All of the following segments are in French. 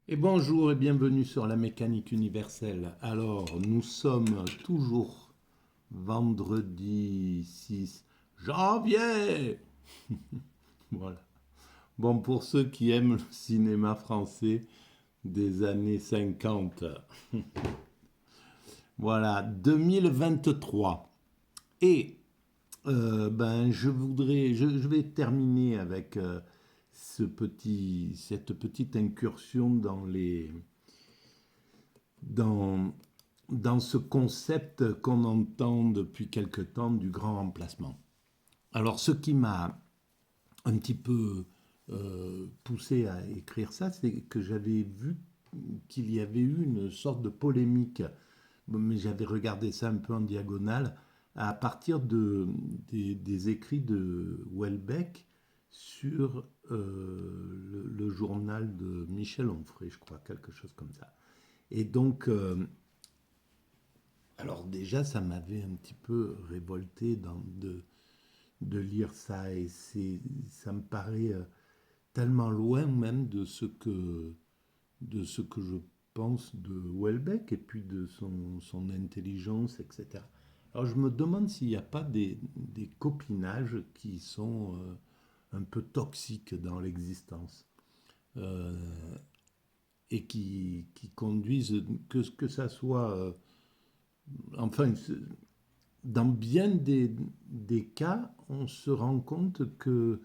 Et bonjour et bienvenue sur la mécanique universelle. Alors, nous sommes toujours vendredi 6 janvier. Voilà. Bon, pour ceux qui aiment le cinéma français des années 50, voilà, 2023. Et je vais terminer avec cette petite incursion dans, dans ce concept qu'on entend depuis quelque temps du grand remplacement. Alors, ce qui m'a un petit peu poussé à écrire ça, c'est que j'avais vu qu'il y avait eu une sorte de polémique, mais j'avais regardé ça un peu en diagonale, à partir des écrits de Welbeck sur le journal de Michel Onfray, je crois, quelque chose comme ça. Et donc, alors déjà, ça m'avait un petit peu révolté de lire ça et ça me paraît tellement loin même de ce que je pense de Welbeck et puis de son intelligence, etc. Alors je me demande s'il n'y a pas des copinages qui sont un peu toxiques dans l'existence euh, et qui conduisent, que ça soit, enfin, dans bien des cas, on se rend compte que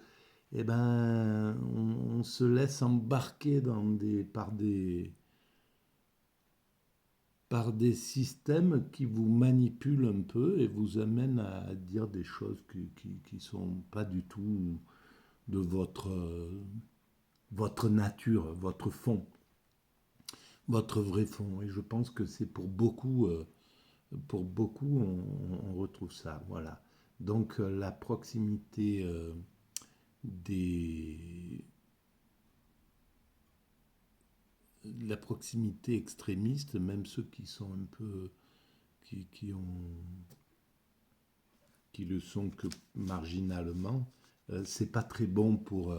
eh ben, on se laisse embarquer par des systèmes qui vous manipulent un peu et vous amènent à dire des choses qui sont pas du tout de votre nature, votre fond, votre vrai fond. Et je pense que c'est pour beaucoup, on retrouve ça. Voilà. Donc la proximité des la proximité extrémiste, même ceux qui sont un peu qui ont qui le sont que marginalement, c'est pas très bon pour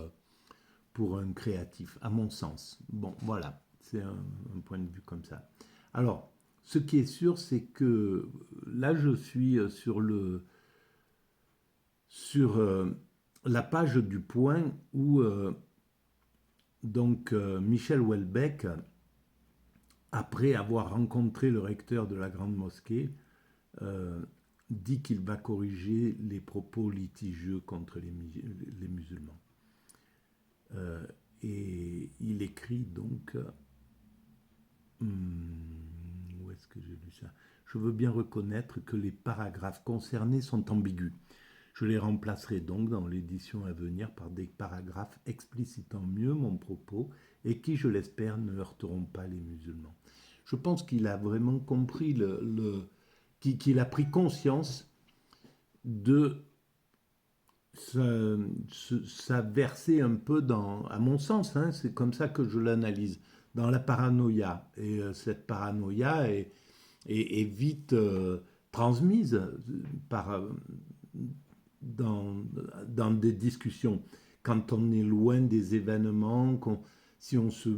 un créatif, à mon sens. Bon, voilà, c'est un point de vue comme ça. Alors, ce qui est sûr, c'est que là, je suis sur la page du point où Michel Houellebecq, après avoir rencontré le recteur de la Grande Mosquée, euh, dit qu'il va corriger les propos litigieux contre les musulmans. Euh, et il écrit donc, où est-ce que j'ai lu ça? Je veux bien reconnaître que les paragraphes concernés sont ambigus. Je les remplacerai donc dans l'édition à venir par des paragraphes explicitant mieux mon propos et qui, je l'espère, ne heurteront pas les musulmans. Je pense qu'il a vraiment compris qu'il a pris conscience de ça versait un peu dans, à mon sens, hein, c'est comme ça que je l'analyse, dans la paranoïa. Et cette paranoïa est vite transmise par, dans, dans des discussions. Quand on est loin des événements, si on se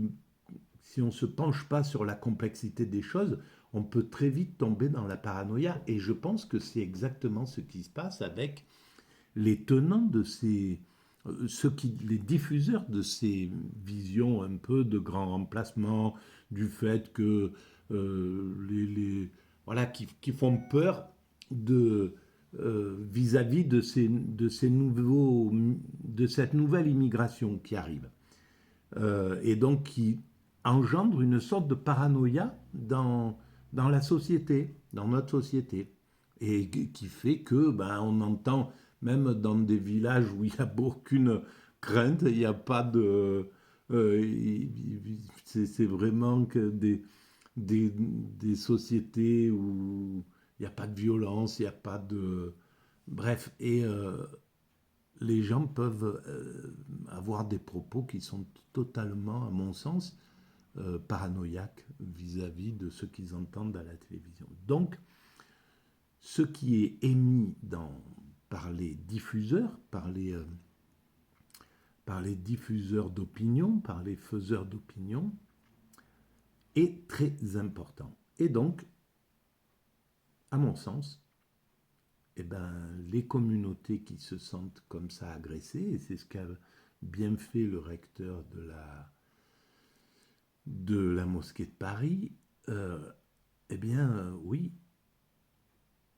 si on ne se penche pas sur la complexité des choses, on peut très vite tomber dans la paranoïa. Et je pense que c'est exactement ce qui se passe avec les tenants de les diffuseurs de ces visions un peu de grand remplacement, du fait que voilà, qui font peur de vis-à-vis de cette nouvelle immigration qui arrive. Et donc qui engendre une sorte de paranoïa dans la société, dans notre société, et qui fait que on entend même dans des villages où il n'y a aucune crainte, il n'y a pas de c'est vraiment que des sociétés où il n'y a pas de violence, il n'y a pas de bref et les gens peuvent avoir des propos qui sont totalement, à mon sens, paranoïaques vis-à-vis de ce qu'ils entendent à la télévision. Donc, ce qui est émis par les diffuseurs, par les diffuseurs d'opinion, par les faiseurs d'opinion, est très important. Et donc, à mon sens, eh ben, les communautés qui se sentent comme ça agressées, et c'est ce qu'a bien fait le recteur de la mosquée de Paris, euh, eh bien, oui,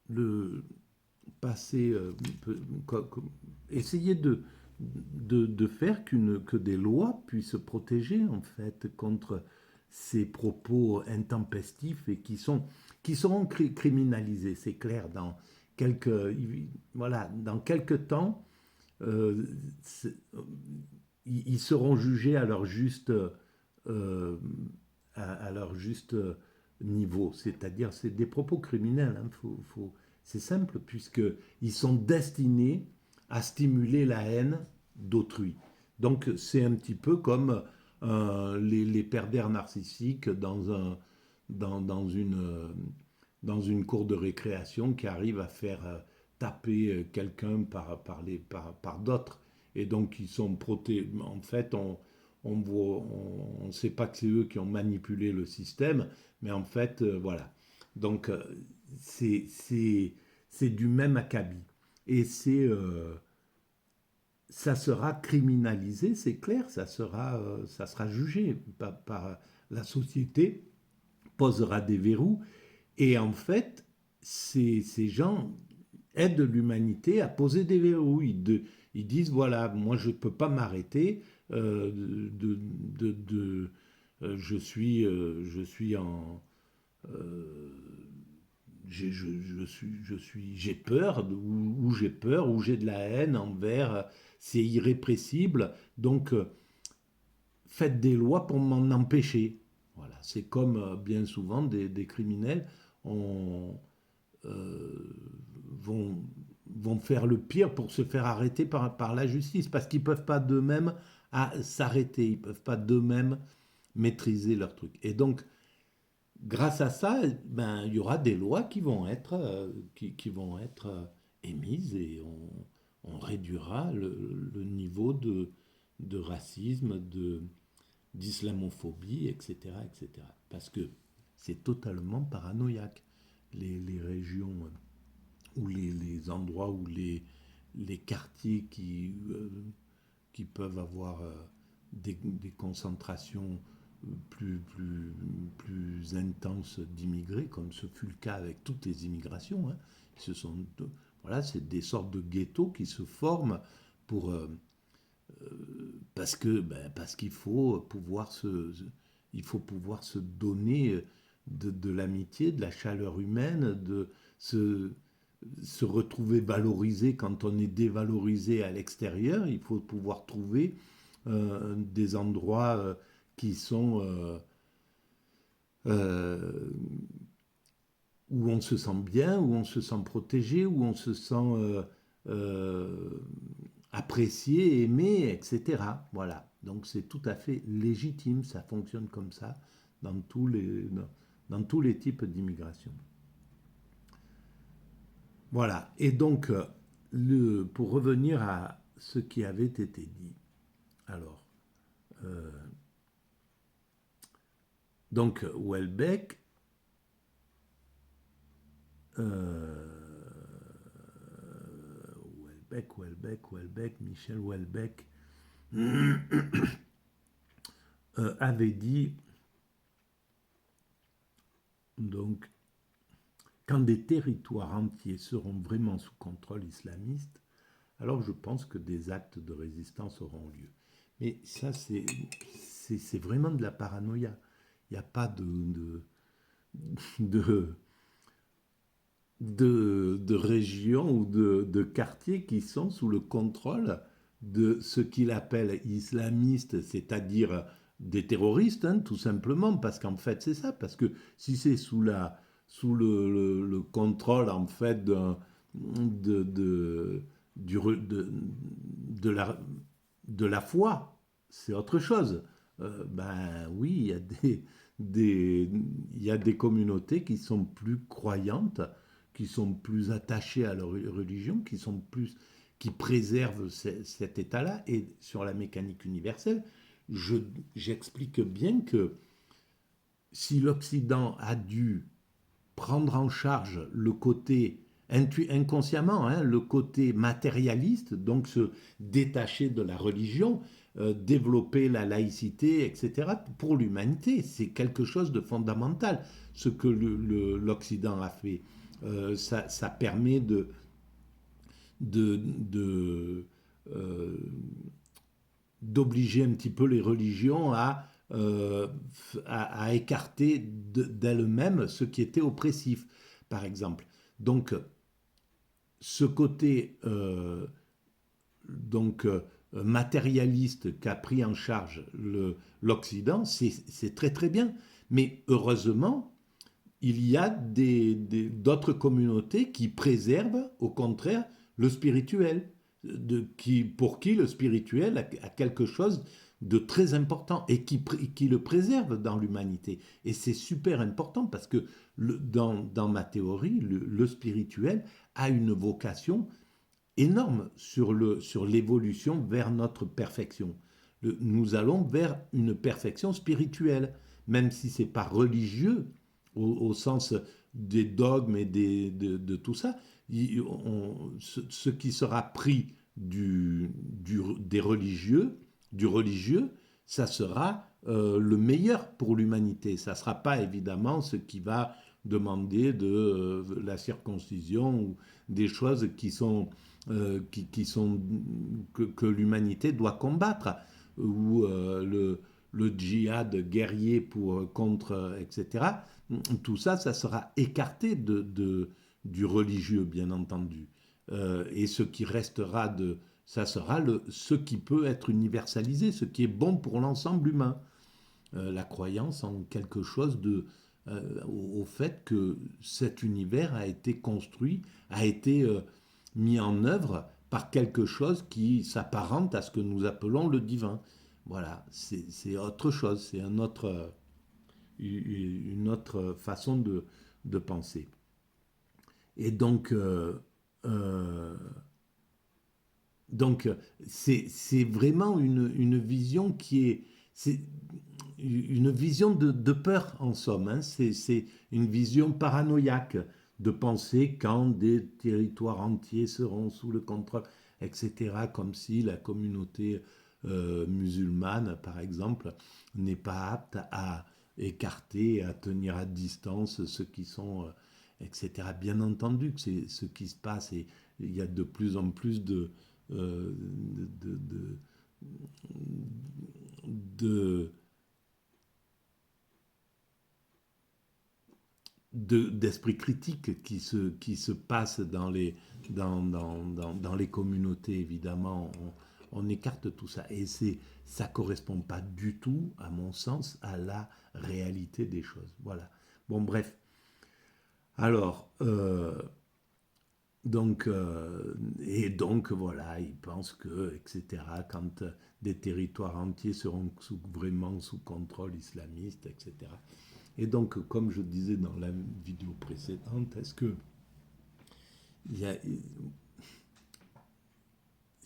le passer, essayer de faire que des lois puissent protéger en fait contre ces propos intempestifs et qui seront criminalisés, c'est clair, quelques, voilà, dans quelques temps, euh, ils seront jugés euh, à leur juste niveau. C'est-à-dire, c'est des propos criminels. Hein, c'est simple, puisqu'ils sont destinés à stimuler la haine d'autrui. Donc, c'est un petit peu comme les pervers narcissiques dans une cour de récréation qui arrivent à faire taper quelqu'un par d'autres. Et donc, ils sont protégés. En fait, on ne sait pas que c'est eux qui ont manipulé le système, mais en fait, voilà. Donc, c'est c'est- c'est du même acabit. Et ça sera criminalisé, c'est clair, ça sera jugé par la société, posera des verrous. Et en fait, ces gens aident l'humanité à poser des verrous. Ils disent, voilà, moi je ne peux pas m'arrêter, je suis en... euh, j'ai peur, ou j'ai peur, ou j'ai de la haine envers, c'est irrépressible, donc faites des lois pour m'en empêcher. Voilà, c'est comme bien souvent des criminels ont, euh, vont, vont faire le pire pour se faire arrêter par la justice, parce qu'ils ne peuvent pas d'eux-mêmes s'arrêter, ils ne peuvent pas d'eux-mêmes maîtriser leur truc. Et donc, grâce à ça, ben, il y aura des lois qui vont être émises et on réduira le niveau de racisme, d'islamophobie, etc., etc. Parce que c'est totalement paranoïaque. Les régions ou les endroits où les quartiers qui peuvent avoir des concentrations plus intenses d'immigrés, comme ce fut le cas avec toutes les immigrations. Hein. Ce sont, voilà, c'est des sortes de ghettos qui se forment pour, parce qu'il faut il faut pouvoir se donner de l'amitié, de la chaleur humaine, se retrouver valorisé quand on est dévalorisé à l'extérieur. Il faut pouvoir trouver des endroits qui sont euh, où on se sent bien, où on se sent protégé, où on se sent euh, apprécié, aimé, etc. Voilà. Donc c'est tout à fait légitime, ça fonctionne comme ça dans tous les types d'immigration. Voilà. Et donc, pour revenir à ce qui avait été dit, alors, euh, donc Welbeck, euh, Michel Welbeck avait dit, donc, quand des territoires entiers seront vraiment sous contrôle islamiste, alors je pense que des actes de résistance auront lieu. Mais ça, c'est vraiment de la paranoïa. Il n'y a pas de, de régions ou de quartiers qui sont sous le contrôle de ce qu'il appelle islamistes, c'est-à-dire des terroristes, hein, tout simplement, parce qu'en fait c'est ça, parce que si c'est sous le contrôle en fait de, de, de de la foi, c'est autre chose. Ben oui, il y a des communautés qui sont plus croyantes, qui sont plus attachées à leur religion, qui préservent cet état-là. Et sur la mécanique universelle, j'explique bien que si l'Occident a dû prendre en charge le côté inconsciemment, hein, le côté matérialiste, donc se détacher de la religion, développer la laïcité, etc. Pour l'humanité, c'est quelque chose de fondamental. Ce que l'Occident a fait, ça permet de euh, d'obliger un petit peu les religions à écarter d'elles-mêmes ce qui était oppressif, par exemple. Donc, ce côté donc, matérialiste qu'a pris en charge l'Occident, c'est très très bien. Mais heureusement, il y a d'autres communautés qui préservent, au contraire, le spirituel, pour qui le spirituel a quelque chose de très important et qui le préserve dans l'humanité. Et c'est super important parce que dans ma théorie, le spirituel a une vocation énorme sur l'évolution vers notre perfection. Nous allons vers une perfection spirituelle, même si c'est pas religieux au sens des dogmes et de tout ça. Ce qui sera pris des religieux, du religieux, ça sera le meilleur pour l'humanité. Ça ne sera pas évidemment ce qui va demander de la circoncision ou des choses qui sont que l'humanité doit combattre, ou le djihad guerrier contre, etc. Tout ça, ça sera écarté du religieux, bien entendu. Et ce qui restera ça sera ce qui peut être universalisé, ce qui est bon pour l'ensemble humain. La croyance en quelque chose au fait que cet univers a été construit, a été mis en œuvre par quelque chose qui s'apparente à ce que nous appelons le divin. Voilà, c'est autre chose, c'est une autre façon de penser. Et euh, donc c'est vraiment une vision c'est une vision de peur en somme. Hein. C'est une vision paranoïaque de penser quand des territoires entiers seront sous le contrôle, etc. Comme si la communauté musulmane, par exemple, n'est pas apte à écarter, à tenir à distance ceux qui sont, etc. Bien entendu que c'est ce qui se passe et il y a de plus en plus euh, de, de, de, d'esprit critique qui se passe dans les communautés, évidemment. On écarte tout ça. Et ça ne correspond pas du tout, à mon sens, à la réalité des choses. Voilà. Bon, bref. Alors, et donc, voilà, ils pensent que, etc., quand des territoires entiers seront vraiment sous contrôle islamiste, etc. Et donc, comme je disais dans la vidéo précédente, est-ce que y a,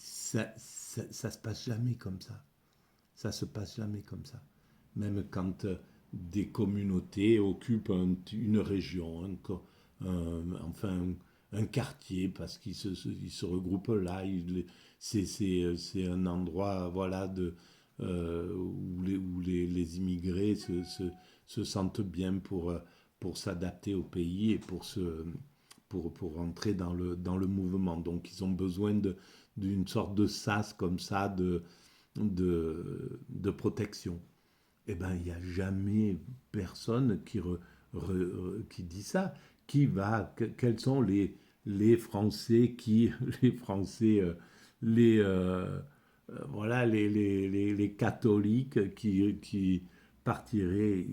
ça se passe jamais comme ça. Ça se passe jamais comme ça. Même quand des communautés occupent une région, enfin un quartier, parce ils se regroupent là. C'est un endroit, voilà, où les immigrés se sentent bien pour s'adapter au pays et pour entrer dans le mouvement. Donc ils ont besoin d'une sorte de sas comme ça de protection. Eh bien, il n'y a jamais personne qui dit ça. Quels sont les Français les Français, les, voilà, les catholiques qui partiraient,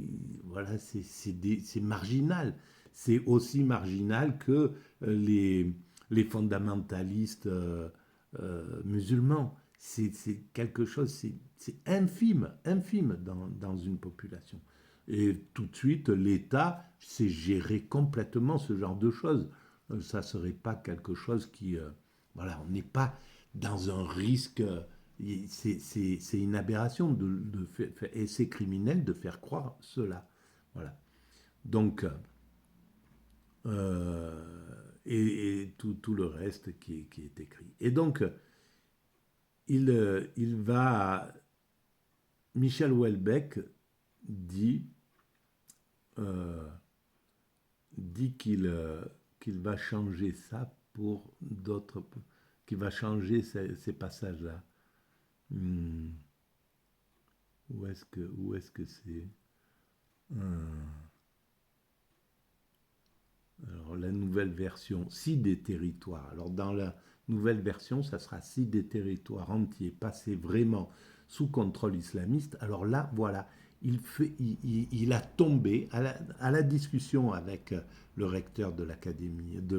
voilà, c'est marginal. C'est aussi marginal que les fondamentalistes musulmans. C'est quelque chose, c'est infime, infime dans une population. Et tout de suite, l'État sait gérer complètement ce genre de choses. Ça ne serait pas quelque chose qui... voilà, on n'est pas dans un risque... c'est une aberration et c'est criminel de faire croire cela. Voilà. Donc, et tout le reste qui est écrit. Et donc, il va, Michel Houellebecq dit, euh, dit qu'il va changer ça pour d'autres, qu'il va changer ces passages-là. Hmm, où est-ce que c'est? Alors, la nouvelle version, si des territoires. Alors, dans la nouvelle version, ça sera si des territoires entiers passés vraiment sous contrôle islamiste. Alors là, voilà, il a tombé à la discussion avec le recteur de l'académie, de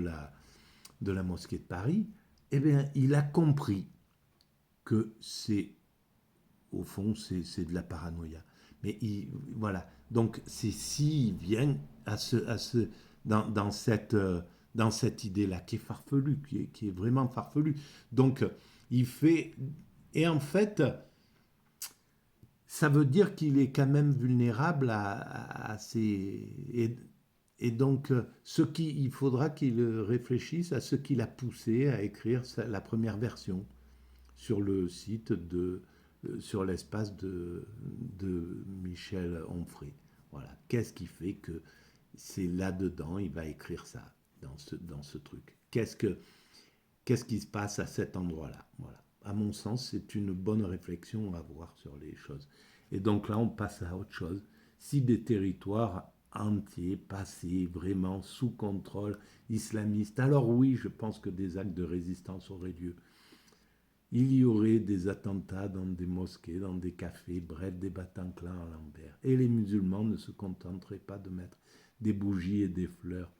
la mosquée de Paris. Eh bien, il a compris que c'est, au fond, c'est de la paranoïa. Mais voilà, donc c'est s'il vient dans dans cette idée-là, qui est farfelue, qui est vraiment farfelue. Donc, il fait... Et en fait, ça veut dire qu'il est quand même vulnérable à ces... Et donc, il faudra qu'il réfléchisse à ce qui l'a poussé à écrire la première version sur le site sur l'espace de Michel Onfray. Voilà. Qu'est-ce qui fait que c'est là-dedans, il va écrire ça, dans ce truc. Qu'est-ce qui se passe à cet endroit-là? Voilà. À mon sens, c'est une bonne réflexion à avoir sur les choses. Et donc là, on passe à autre chose. Si des territoires entiers passés vraiment sous contrôle islamiste, alors oui, je pense que des actes de résistance auraient lieu. Il y aurait des attentats dans des mosquées, dans des cafés, bref, des Bataclan à l'envers. Et les musulmans ne se contenteraient pas de mettre des bougies et des fleurs.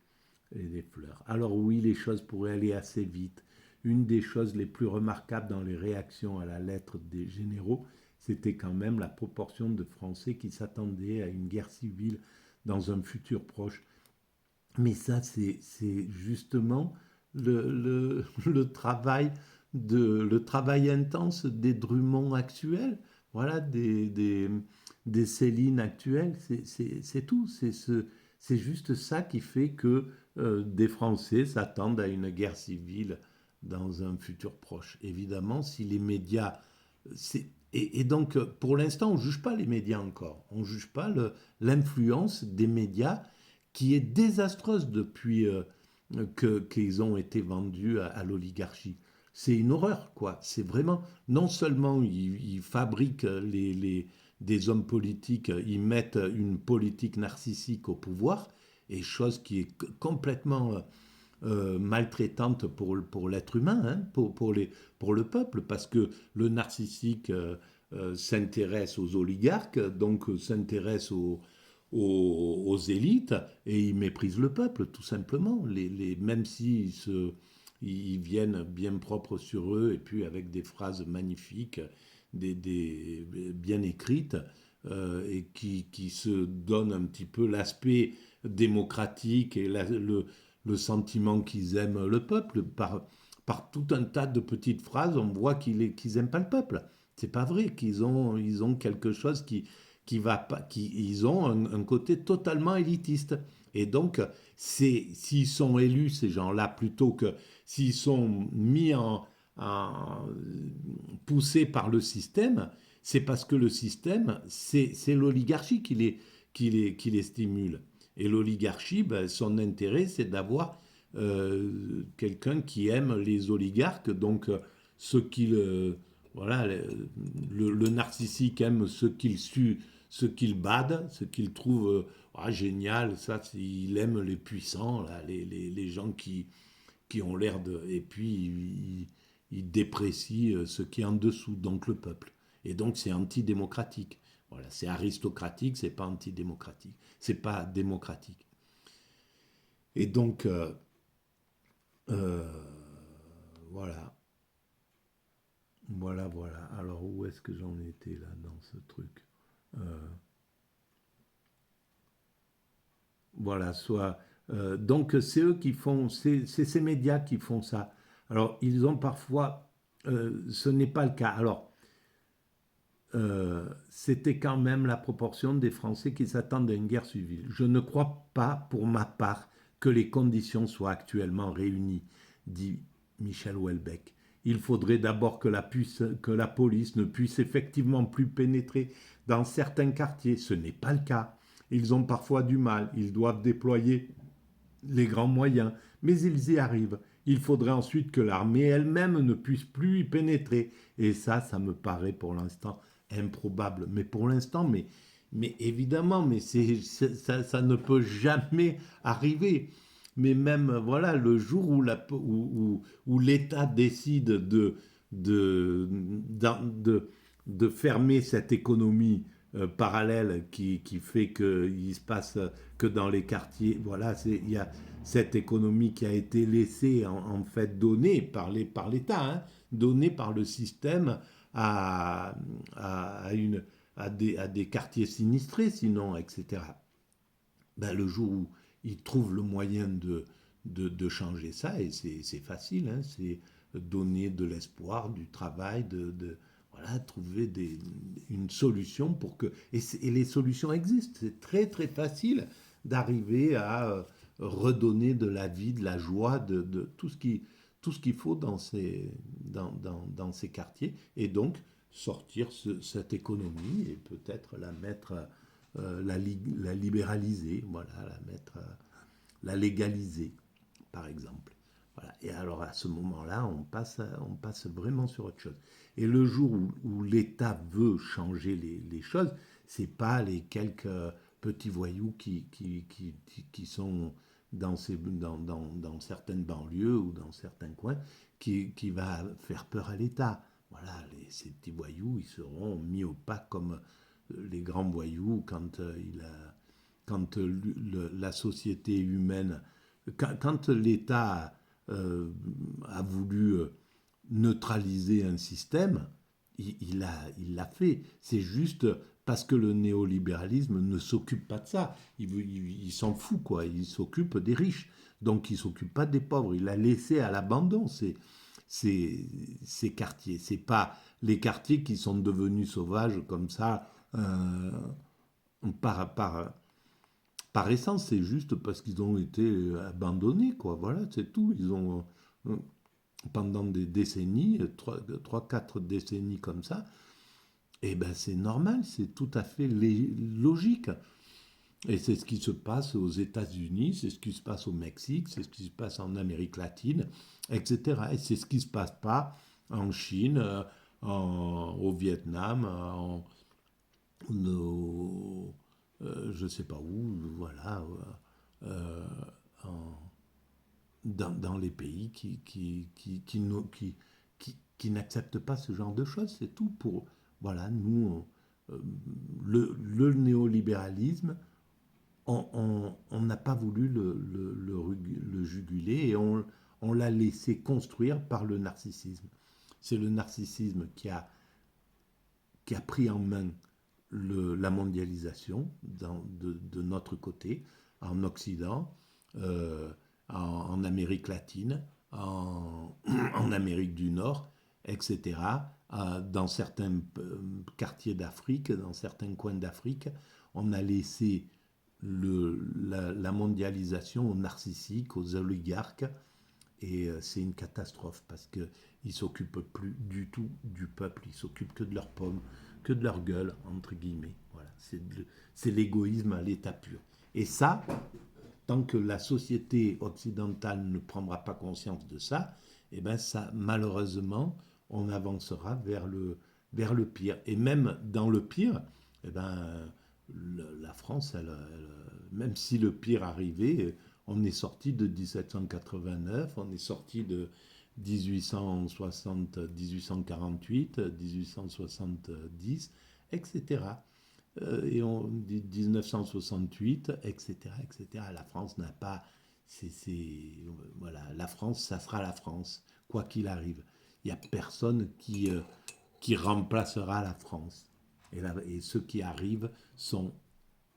Alors oui, les choses pourraient aller assez vite. Une des choses les plus remarquables dans les réactions à la lettre des généraux, c'était quand même la proportion de Français qui s'attendaient à une guerre civile dans un futur proche. Mais ça, c'est justement le travail intense des Drummond actuels, voilà, des Céline actuelles, c'est tout. C'est juste ça qui fait que des Français s'attendent à une guerre civile dans un futur proche. Évidemment, si les médias... Et donc, pour l'instant, on ne juge pas les médias encore. On ne juge pas l'influence des médias qui est désastreuse depuis qu'ils ont été vendus à l'oligarchie. C'est une horreur, quoi. C'est vraiment, non seulement ils fabriquent des hommes politiques, ils mettent une politique narcissique au pouvoir, et chose qui est complètement maltraitante pour l'être humain, hein, pour le peuple, parce que le narcissique s'intéresse aux oligarques, donc s'intéresse aux élites, et ils méprisent le peuple, tout simplement. Même s'ils ils viennent bien propres sur eux, et puis avec des phrases magnifiques, bien écrites, et qui se donnent un petit peu l'aspect démocratique et le sentiment qu'ils aiment le peuple. Par tout un tas de petites phrases, on voit qu'ils n'aiment pas le peuple. C'est pas vrai ils ont quelque chose qui va pas, ils ont un côté totalement élitiste. Et donc, s'ils sont élus, ces gens-là, plutôt que s'ils sont en poussés par le système, c'est parce que le système, c'est l'oligarchie qui les stimule. Et l'oligarchie, ben, son intérêt, c'est d'avoir quelqu'un qui aime les oligarques, donc ceux qui voilà, le narcissique aime ce qu'il bade, ce qu'il trouve génial, ça, il aime les puissants, là, les gens qui ont l'air de... Et puis, il déprécie ce qui est en dessous, donc le peuple. Et donc, c'est antidémocratique. Voilà, c'est aristocratique, c'est pas antidémocratique. C'est pas démocratique. Et donc, euh, voilà. Voilà. Alors, où est-ce que j'en étais là dans ce truc? Euh, Voilà, donc, c'est eux qui font, c'est ces médias qui font ça. Alors, ils ont parfois, ce n'est pas le cas. Alors, c'était quand même la proportion des Français qui s'attendent à une guerre civile. Je ne crois pas, pour ma part, que les conditions soient actuellement réunies, dit Michel Houellebecq. Il faudrait d'abord que la police ne puisse effectivement plus pénétrer dans certains quartiers. Ce n'est pas le cas. Ils ont parfois du mal. Ils doivent déployer les grands moyens, mais ils y arrivent. Il faudrait ensuite que l'armée elle-même ne puisse plus y pénétrer. Et ça me paraît pour l'instant improbable. Mais pour l'instant, mais évidemment, mais ça ne peut jamais arriver. Mais même, voilà, le jour où l'État décide de fermer cette économie parallèle qui fait qu'il se passe que dans les quartiers, voilà, il y a cette économie qui a été laissée, en fait, donnée par l'État, hein, donnée par le système à, à, une, à des quartiers sinistrés, sinon, etc. Ben, le jour où ils trouvent le moyen de changer ça, et c'est facile, hein, c'est donner de l'espoir, du travail, voilà, trouver une solution pour que... Et les solutions existent, c'est très très facile d'arriver à redonner de la vie, de la joie, de tout ce qu'il faut dans ces quartiers, et donc sortir cette économie et peut-être la mettre la libéraliser, voilà, la légaliser, par exemple. Voilà. Et alors à ce moment-là, on passe vraiment sur autre chose. Et le jour où l'État veut changer les choses, c'est pas les quelques petits voyous qui sont dans certaines banlieues ou dans certains coins qui va faire peur à l'État. Voilà, ces petits voyous, ils seront mis au pas comme les grands voyous quand la société humaine, quand l'État a voulu neutraliser un système, il l'a fait. C'est juste parce que le néolibéralisme ne s'occupe pas de ça. Il s'en fout, quoi. Il s'occupe des riches. Donc, il ne s'occupe pas des pauvres. Il a laissé à l'abandon ces quartiers. C'est pas les quartiers qui sont devenus sauvages comme ça par, par, par essence. C'est juste parce qu'ils ont été abandonnés, quoi. Voilà, c'est tout. Ils ont, pendant des décennies, 3-4 décennies comme ça, et ben c'est normal, c'est tout à fait logique. Et c'est ce qui se passe aux États-Unis, c'est ce qui se passe au Mexique, c'est ce qui se passe en Amérique latine, etc. Et c'est ce qui ne se passe pas en Chine, au Vietnam, je ne sais pas où, voilà, euh, en, dans les pays qui n'acceptent pas ce genre de choses. C'est tout pour... Voilà, nous, le néolibéralisme, on n'a pas voulu le juguler et on l'a laissé construire par le narcissisme. C'est le narcissisme qui a pris en main la mondialisation de notre côté, en Occident, euh, en Amérique latine, en Amérique du Nord, etc. Dans certains quartiers d'Afrique, dans certains coins d'Afrique, on a laissé la mondialisation aux narcissiques, aux oligarques, et c'est une catastrophe parce qu'ils ne s'occupent plus du tout du peuple, ils s'occupent que de leur pomme, que de leur gueule, entre guillemets. Voilà, c'est l'égoïsme à l'état pur. Et ça, tant que la société occidentale ne prendra pas conscience de ça, eh ben ça, malheureusement, on avancera vers le pire. Et même dans le pire, eh ben, la France, même si le pire arrivait, on est sorti de 1789, on est sorti de 1860, 1848, 1870, etc. Et on dit 1968, etc., etc. La France n'a pas... voilà, la France, ça sera la France, quoi qu'il arrive. Il n'y a personne qui remplacera la France. Et ceux qui arrivent sont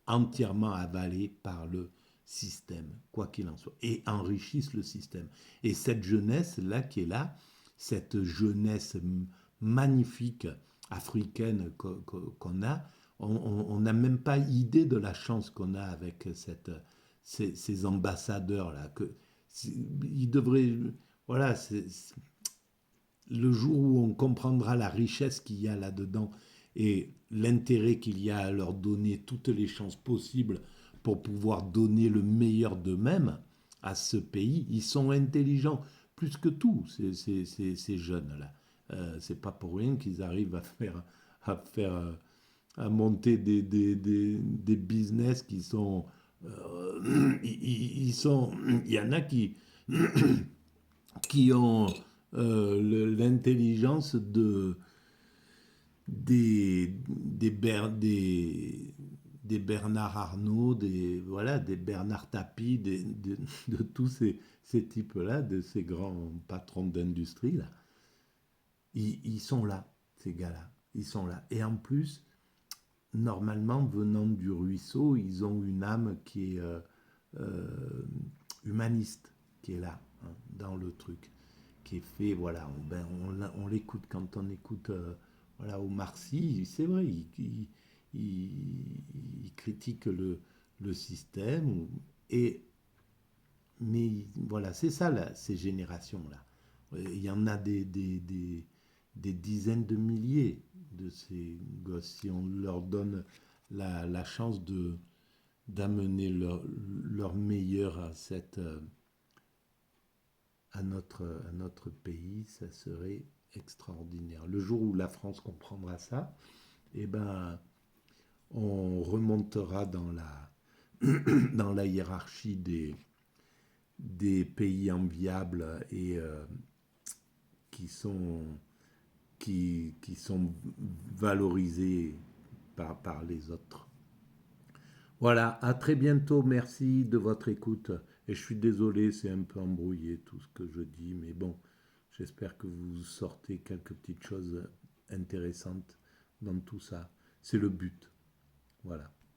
entièrement avalés par le système, quoi qu'il en soit, et enrichissent le système. Et cette jeunesse-là qui est là, cette jeunesse magnifique africaine qu'on a, on n'a même pas idée de la chance qu'on a avec ces ambassadeurs-là. Ils devraient, voilà, le jour où on comprendra la richesse qu'il y a là-dedans et l'intérêt qu'il y a à leur donner toutes les chances possibles pour pouvoir donner le meilleur d'eux-mêmes à ce pays, ils sont intelligents plus que tout, ces jeunes-là. C'est pas pour rien qu'ils arrivent à à monter des business qui sont, il y en a qui ont l'intelligence des Bernard Arnault, voilà, des Bernard Tapie, de tous ces types-là, de ces grands patrons d'industrie, là. Ils sont là, ces gars-là. Ils sont là. Et en plus, normalement, venant du ruisseau, ils ont une âme qui est euh, humaniste, qui est là, hein, dans le truc, qui est fait, voilà, on l'écoute quand on écoute voilà, Omar Sy, c'est vrai, il critique le système, et, mais voilà, c'est ça, là, ces générations-là. Il y en a des dizaines de milliers de ces gosses, si on leur donne la chance d'amener leur meilleur à notre pays, ça serait extraordinaire. Le jour où la France comprendra ça, eh ben, on remontera dans la hiérarchie des pays enviables et qui sont, qui sont valorisés par les autres. Voilà, à très bientôt, merci de votre écoute. Et je suis désolé, c'est un peu embrouillé tout ce que je dis, mais bon, j'espère que vous sortez quelques petites choses intéressantes dans tout ça. C'est le but. Voilà.